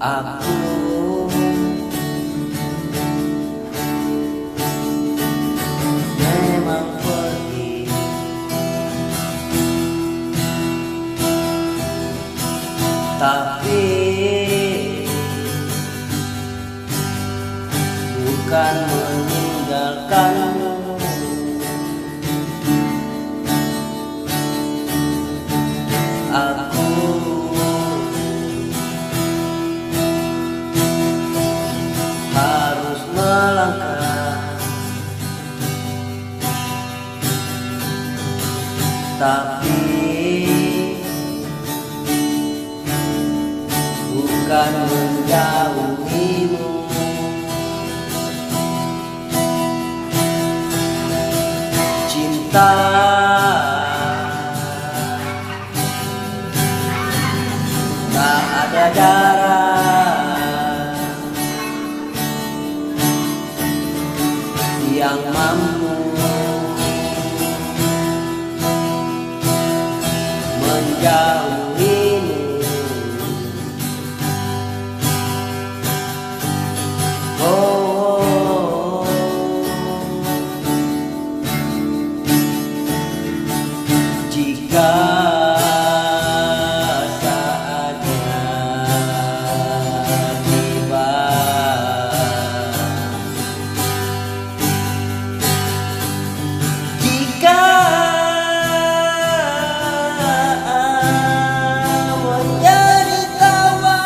Aku memang pergi, tapi bukan meninggalkanmu. Aku harus melangkah, tapi bukan menjauhimu. Cinta tak ada jarak yang mampu menjauhimu. Oh, jika saatnya tiba, jika menjadi tawa,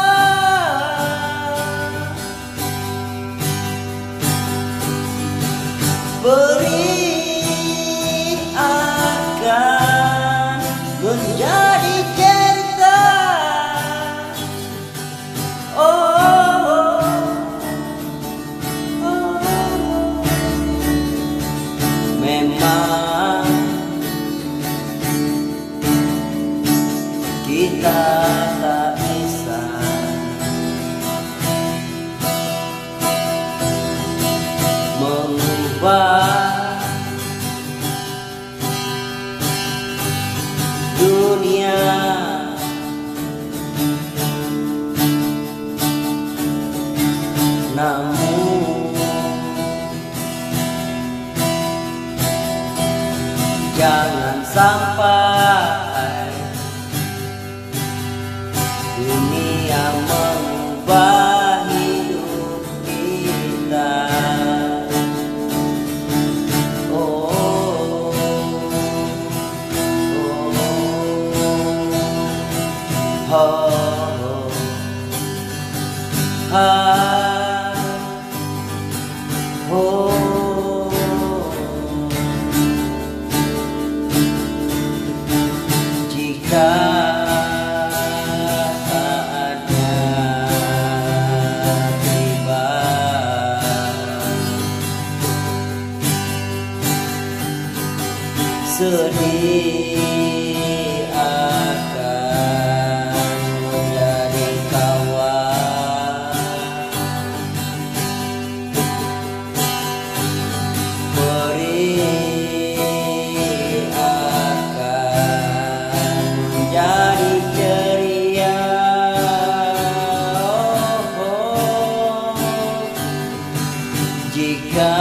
beri akan menjadi cerita. Oh, memang kita tak bisa mengubah dunia, namun jangan sampai dunia mengubah hidup kita. Oh, oh, oh, ah, oh. Jika saatnya tiba, sedih akan menjadi kawan, perih akan menjadi ceria. Oh, oh. Jika